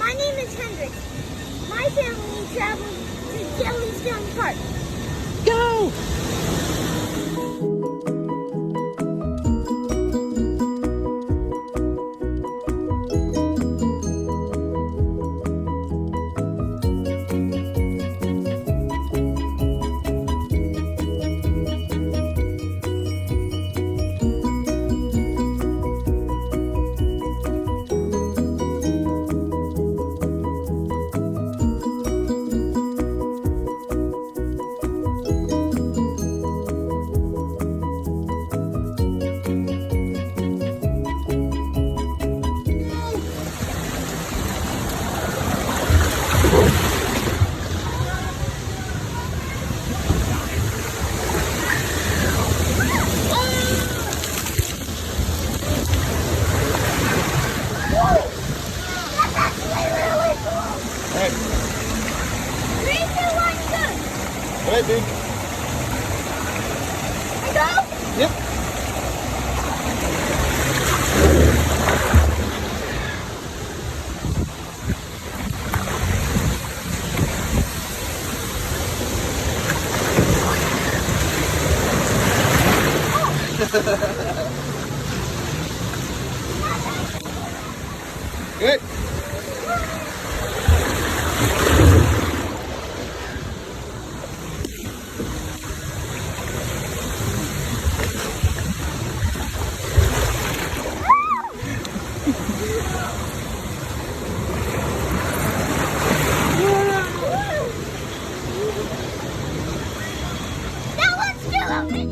My name is Hendrix. My family traveled to Jellystone Park. Go! Alright. 3, 2, 1, go! Alright, dude. I go? Yep. Good. That one's still open.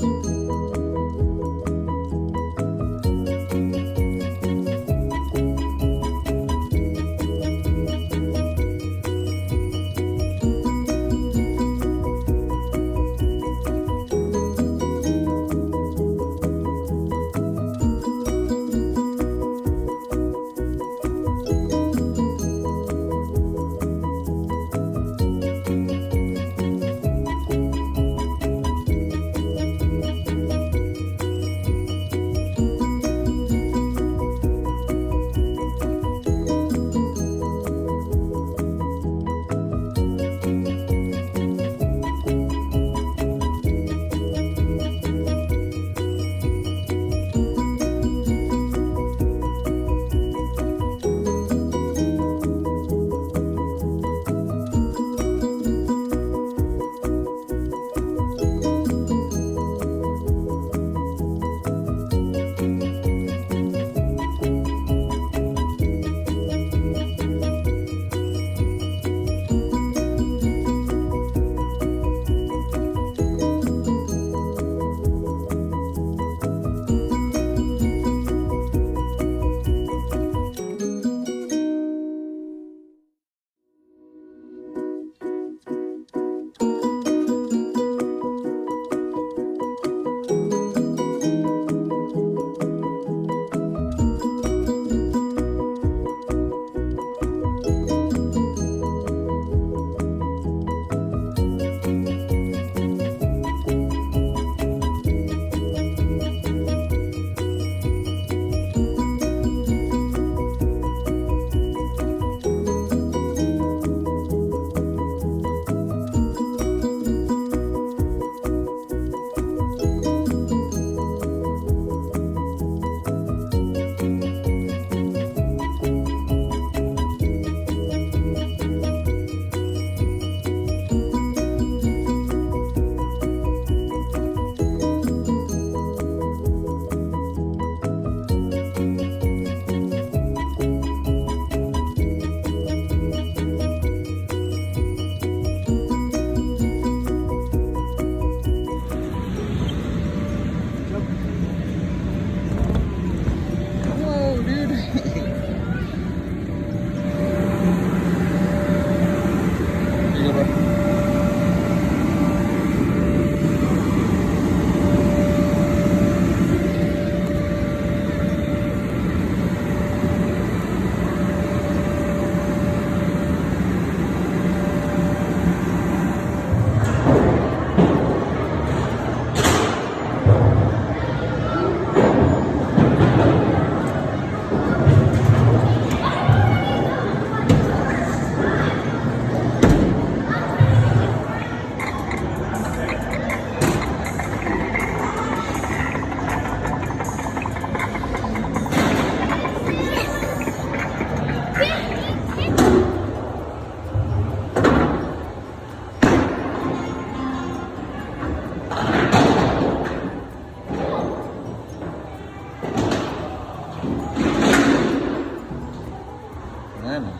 Lennon.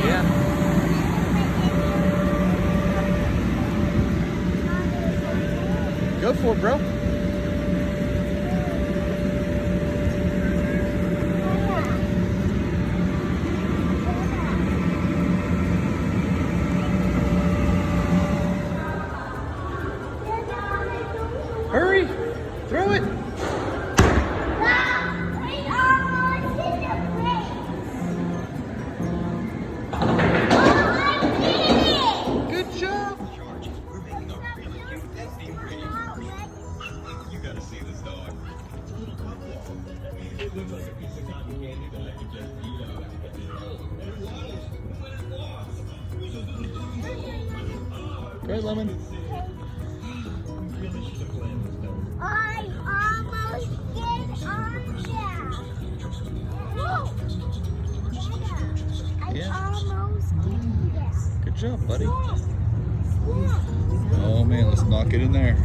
Yeah. Go for it, bro. Hurry! Throw it! Good job! You gotta see this dog. It looks like a piece of cotton candy that I could just eat out. Go ahead, Lemon. I almost get on there. Whoa. Yeah. I almost get there. Good job, buddy. Yeah. Oh man, let's knock it in there.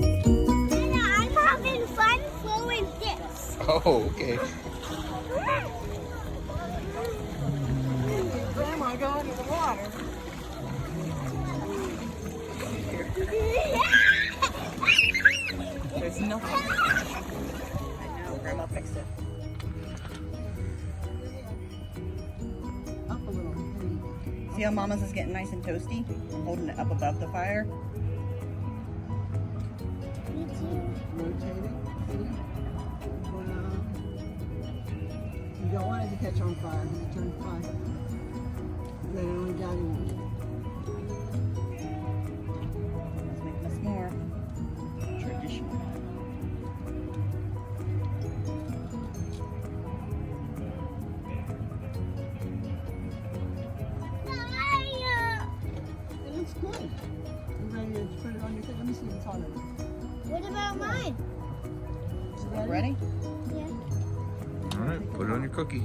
I'm having fun flowing this. Oh, okay. Grandma, go into the water. There's nothing. I know, Grandma fixed it. Up a little. See how Mama's is getting nice and toasty? I'm holding it up above the fire. Rotating. Wow. You don't want it to catch on fire. You turn fire. They only got it. Let's make this more traditional. It looks good. You ready to put it on your thing? Let me see if it's hot enough. What about mine? Ready? Yeah. All right, put it on your cookie.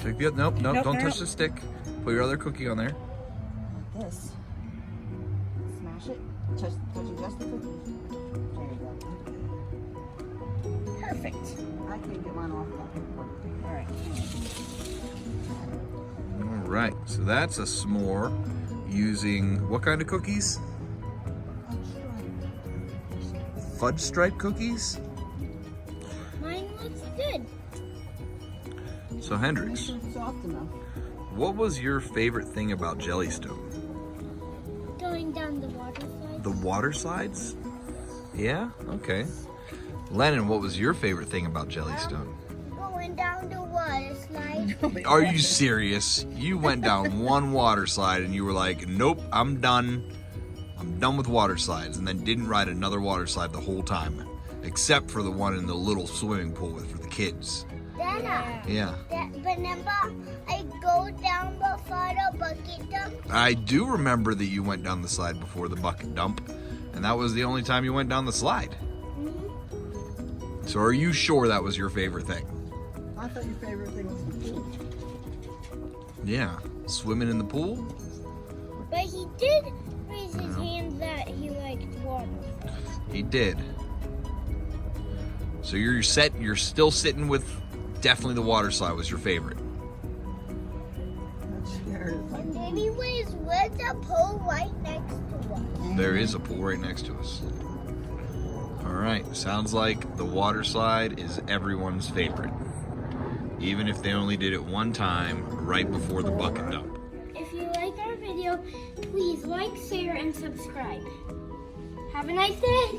Take the nope, Nope, don't no. touch the stick. Put your other cookie on there. Like this. Smash it. Touch just the cookie. There you go. Perfect. I can't get mine off that. All right. All right, so that's a s'more using what kind of cookies? Fudge stripe cookies? Mine looks good. So Hendrix, It's soft enough. what was your favorite thing about Jellystone? Going down the water slide. The water slides? Yeah, okay. Lennon, what was your favorite thing about Jellystone? Going down the water slide. Are you serious? You went down one water slide and you were like, nope, I'm done. I'm done with water slides, and then didn't ride another water slide the whole time, except for the one in the little swimming pool for the kids. Dana, Yeah. remember I go down before the bucket dump? I do remember that you went down the slide before the bucket dump, and that was the only time you went down the slide. Mm-hmm. So are you sure that was your favorite thing? I thought your favorite thing was the pool. Yeah. Swimming in the pool? But he did raise his hand that he liked water. He did. So you're still sitting with definitely the water slide was your favorite. I'm scared. It's like, And anyways, where's the pool right next to us? There is a pool right next to us. All right, sounds like the water slide is everyone's favorite. Even if they only did it one time right before the bucket dump. If you like our video, please like, share, and subscribe. Have a nice day.